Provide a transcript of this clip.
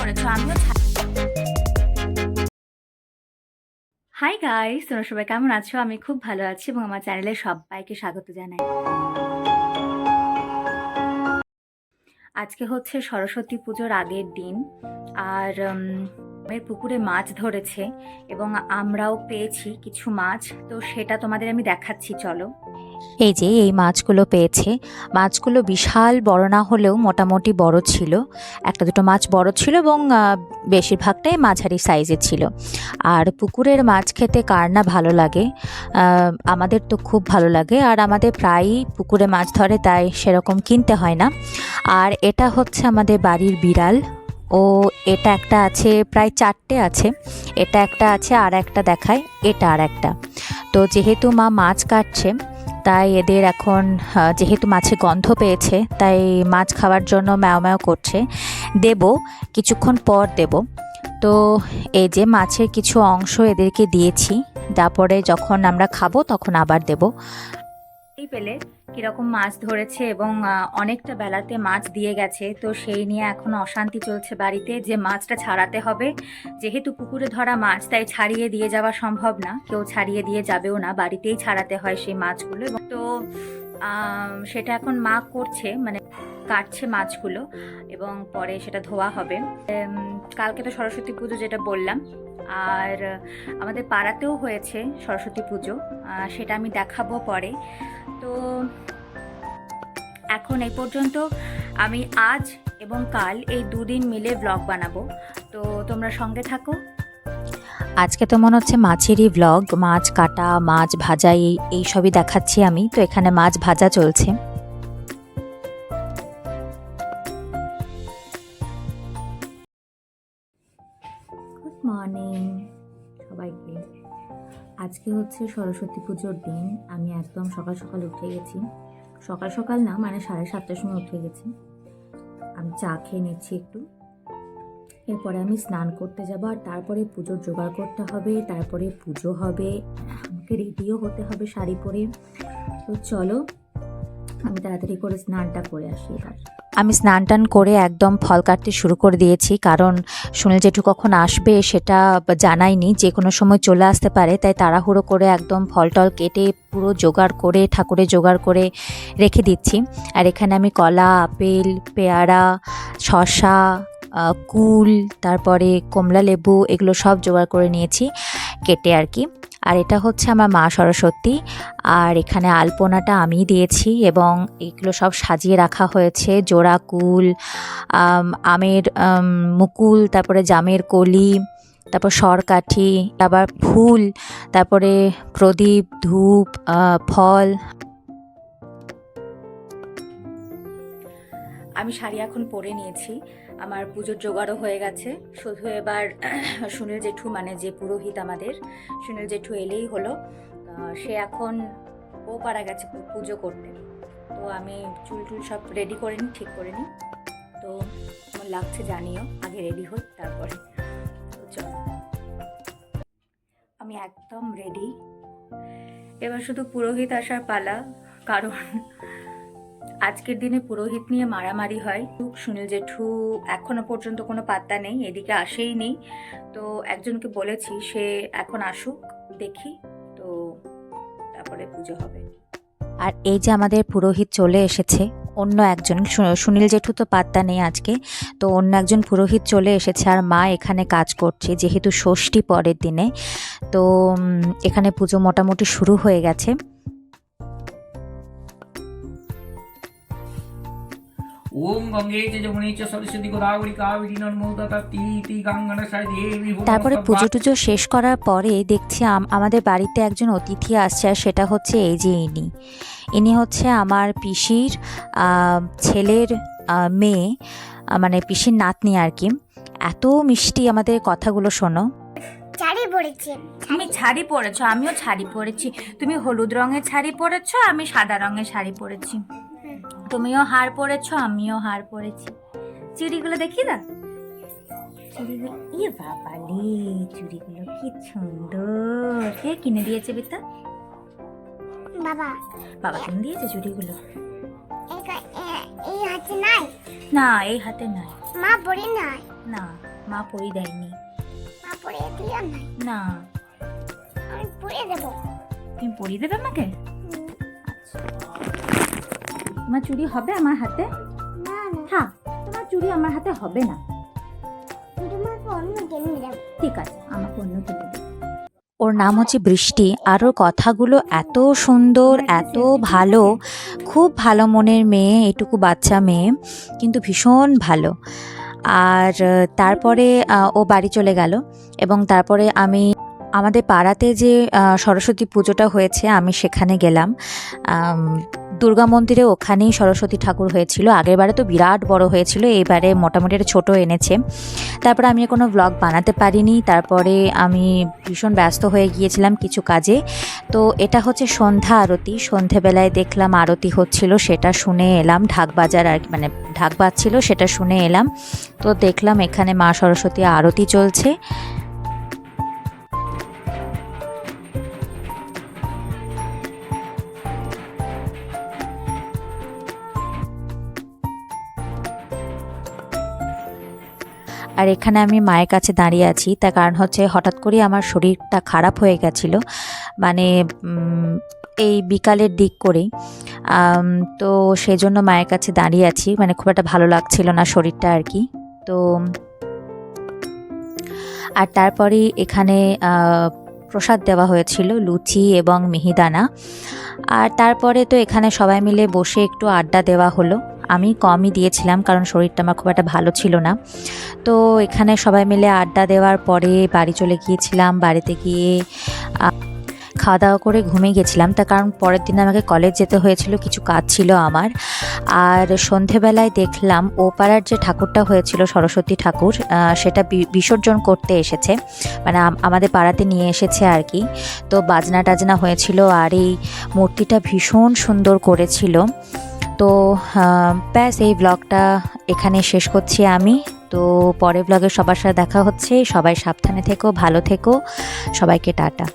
পড়েছো, আমিও hi guys, তোমরা সবাই কেমন আছো? আমি খুব ভালো আছি এবং আমার চ্যানেলে সবাইকে স্বাগত জানাই। আজকে হচ্ছে সরস্বতী পুজোর আগের দিন, আর আমাদের পুকুরে মাছ ধরেছে এবং আমরাও পেয়েছি কিছু মাছ, তো সেটা তোমাদের আমি দেখাচ্ছি, চলো। এই যে এই মাছগুলো পেয়েছে, মাছগুলো বিশাল বড় না হলেও মোটামুটি বড় ছিল। একটা দুটো মাছ বড় ছিল এবং বেশিরভাগটাই মাঝারি সাইজের ছিল। আর পুকুরের মাছ খেতে কার না ভালো লাগে, আমাদের তো খুব ভালো লাগে। আর আমাদের প্রায়ই পুকুরে মাছ ধরে, তাই সেরকম কিনতে হয় না। আর এটা হচ্ছে আমাদের বাড়ির বিড়াল। ও এটা একটা আছে, প্রায় চারটে আছে। এটা একটা আছে, আর একটা দেখায়, এটা আর একটা। তো যেহেতু মা মাছ কাটছে, তাই এদের এখন যেহেতু মাছে গন্ধ পেয়েছে, তাই মাছ খাওয়ার জন্য ম্যাও ম্যাও করছে। দেব, কিছুক্ষণ পর দেব। তো এই যে মাছের কিছু অংশ এদেরকে দিয়েছি, তারপরে যখন আমরা খাবো তখন আবার দেব। এই পেলে কিরকম মাছ ধরেছে এবং অনেকটা বেলাতে মাছ দিয়ে গেছে, তো সেই নিয়ে এখন অশান্তি চলছে বাড়িতে যে মাছটা ছাড়াতে হবে। যেহেতু পুকুরে ধরা মাছ, তাই ছাড়িয়ে দিয়ে যাওয়া সম্ভব না, কেউ ছাড়িয়ে দিয়ে যাবেও না, বাড়িতেই ছাড়াতে হয় সেই মাছগুলো। এবং তো সেটা এখন মা করছে, মানে কাটছে মাছগুলো এবং পরে সেটা ধোয়া হবে। কালকে তো সরস্বতী পুজো যেটা বললাম, আর আমাদের পাড়াতেও হয়েছে সরস্বতী পুজো, সেটা আমি দেখাবো পরে। তো এখন এই পর্যন্ত আমি আজ এবং কাল এই দুদিন মিলে ব্লগ বানাবো, তো তোমরা সঙ্গে থাকো। আজকে তো মনে হচ্ছে মাছেরই ব্লগ, মাছ কাটা, মাছ ভাজা, এই সবই দেখাচ্ছি আমি। তো এখানে মাছ ভাজা চলছে। গুড মর্নিং সবাইকে। আজকে হচ্ছে সরস্বতী পুজোর দিন। আমি একদম সকাল সকাল উঠে গেছি, সকাল সকাল না মানে 7:30টার সময় উঠে গেছি। আমি চা খেয়ে নিচ্ছি একটু, এরপরে আমি স্নান করতে যাব, আর তারপরে পুজোর জোগাড় করতে হবে, তারপরে পুজো হবে, আমাকে রেডিও হতে হবে শাড়ি পরে। তো চলো আমি তাড়াতাড়ি করে স্নানটা করে আসি এবার। আমি স্নান টান করে একদম ফল কাটতে শুরু করে দিয়েছি, কারণ সুনীল জেঠু কখন আসবে সেটা জানাইনি, যে কোনো সময় চলে আসতে পারে। তাই তাড়াহুড়ো করে একদম ফল টল কেটে পুরো জোগাড় করে ঠাকুরের জোগাড় করে রেখে দিচ্ছি। আর এখানে আমি কলা, আপেল, পেয়ারা, শসা, কুল, তারপরে কমলা লেবু, এগুলো সব জোগাড় করে নিয়েছি কেটে আর কি। আর এটা হচ্ছে আমার মা সরস্বতী। আর এখানে আলপনাটা আমি দিয়েছি এবং এগুলো সব সাজিয়ে রাখা হয়েছে। জোড়া কুল, আমের মুকুল, তারপরে জামের কলি, তারপর সরকাঠি, আবার ফুল, তারপরে প্রদীপ, ধূপ, ফল। আমি শাড়ি এখন পরে নিয়েছি, আমার পুজোর জোগাড়ও হয়ে গেছে। শুধু এবার সুনীল জেঠু, মানে যে পুরোহিত আমাদের, সুনীল জেঠু এলেই হলো। সে এখন ও পাড়া গেছে পুজো করতে, তো আমি চুল টুল সব রেডি করে নিই, ঠিক করে নিই। তো আমার লাগছে জানিও, আগে রেডি হই তারপরে। তো চলো, আমি একদম রেডি। এবার শুধু পুরোহিত আসার পালা, কারণ আজকের দিনে পুরোহিত নিয়ে মারামারি হয়। সুনীল জেঠু এখনো পর্যন্ত কোনো পাত্তা নেই, এদিকে আসেই নেই। তো একজনকে বলেছি সে এখন আসুক, দেখি, তো তারপরে পুজো হবে। আর এই যে আমাদের পুরোহিত চলে এসেছে, অন্য একজন, সুনীল জেঠু তো পাত্তা নেই আজকে, তো অন্য একজন পুরোহিত চলে এসেছে। আর মা এখানে কাজ করছে, যেহেতু ষষ্ঠী পরের দিনে, তো এখানে পুজো মোটামুটি শুরু হয়ে গেছে। ওম গঙ্গে চ যমুনে চ সরস্বতী গোদাবরী কাবেরী নর্মদা তপ্তি গঙ্গা দেবী। তারপরে পুজো টুজো শেষ করার পরে দেখছি আমাদের বাড়িতে একজন অতিথি আসছে, আর সেটা হচ্ছে এই যে ইনি হচ্ছে আমার পিসির ছেলের মেয়ে, মানে পিসির নাতনি আর কি। এত মিষ্টি আমাদের কথাগুলো শোনো। শাড়ি পরেছি। তুমি শাড়ি পরেছো, আমিও শাড়ি পরেছি। তুমি হলুদ রঙের শাড়ি পরেছো, আমি সাদা রঙের শাড়ি পরেছি। তুমিও হার পরেছো, আমিও হার পরেছি। চুড়িগুলো দেখি না, চুড়িগুলো, ইয়ে বাবালি, চুড়িগুলো কি সুন্দর। কে কিনে দিয়েছে বিতা? বাবা, বাবা কিনে দিয়েছে চুড়িগুলো। এই হাতে নাই? না, এই হাতে নাই। মা পরে নাই? না, মা পরিয়ে দেয়নি। মা পরিয়ে দিও না, না, আমি পরিয়ে দেবো। তুমি পরিয়ে দেবে আমাকে? আচ্ছা, তোমার চুড়ি হবে আমার হাতে? না না, হ্যাঁ, তোমার চুড়ি আমার হাতে হবে না। তোমাকে অন্য কিনে দেবো। ঠিক আছে, আমাকে অন্য কিনে দেবে। ওর নাম হচ্ছে বৃষ্টি, আর ওর কথাগুলো এত সুন্দর, এত ভালো, খুব ভালো মনের মেয়ে, এটুকু বাচ্চা মেয়ে, কিন্তু ভীষণ ভালো। আর তারপরে ও বাড়ি চলে গেল, এবং তারপরে আমি আমাদের পাড়াতে যে সরস্বতী পুজোটা হয়েছে আমি সেখানে গেলাম। দুর্গা মন্দিরে ওখানেই সরস্বতী ঠাকুর হয়েছিল। আগের বারে তো বিরাট বড় হয়েছিল, এইবারে মোটামুটি একটা ছোটো এনেছে। তারপরে আমি কোনো ব্লগ বানাতে পারিনি, তারপরে আমি ভীষণ ব্যস্ত হয়ে গিয়েছিলাম কিছু কাজে। তো এটা হচ্ছে সন্ধ্যা আরতি, সন্ধেবেলায় দেখলাম আরতি হচ্ছিল, সেটা শুনে এলাম। ঢাক বাজার আর কি, মানে ঢাক বাজছিল, সেটা শুনে এলাম। তো দেখলাম এখানে মা সরস্বতী আরতি চলছে। আর এখানে আমি মায়ের কাছে দাঁড়িয়ে আছি, তার কারণ হচ্ছে হঠাৎ করেই আমার শরীরটা খারাপ হয়ে গেছিলো, মানে এই বিকালের দিক করেই। তো সেজন্য মায়ের কাছে দাঁড়িয়ে আছি, মানে খুব একটা ভালো লাগছিল না শরীরটা আর কি। তো আর তারপরে এখানে প্রসাদ দেওয়া হয়েছিল, লুচি এবং মিহিদানা। আর তারপরে তো এখানে সবাই মিলে বসে একটু আড্ডা দেওয়া হলো। আমি কমই দিয়েছিলাম, কারণ শরীরটা আমার খুব একটা ভালো ছিল না। তো এখানে সবাই মিলে আড্ডা দেওয়ার পরে বাড়ি চলে গিয়েছিলাম। বাড়িতে গিয়ে খাওয়া দাওয়া করে ঘুমিয়ে গেছিলাম, তার কারণ পরের দিন আমাকে কলেজ যেতে হয়েছিল, কিছু কাজ ছিল আমার। আর সন্ধেবেলায় দেখলাম ও পাড়ার যে ঠাকুরটা হয়েছিল সরস্বতী ঠাকুর, সেটা বিসর্জন করতে এসেছে, মানে আমাদের পাড়াতে নিয়ে এসেছে আর কি। তো বাজনা টাজনা হয়েছিল, আর এই মূর্তিটা ভীষণ সুন্দর করেছিল। তো ব্যাস, এই ব্লগটা এখানে শেষ করছি আমি। তো পরের ব্লগে সবার সাথে দেখা হচ্ছে। সবাই সাবধানে থেকো, ভালো থেকো, সবাইকে টাটা।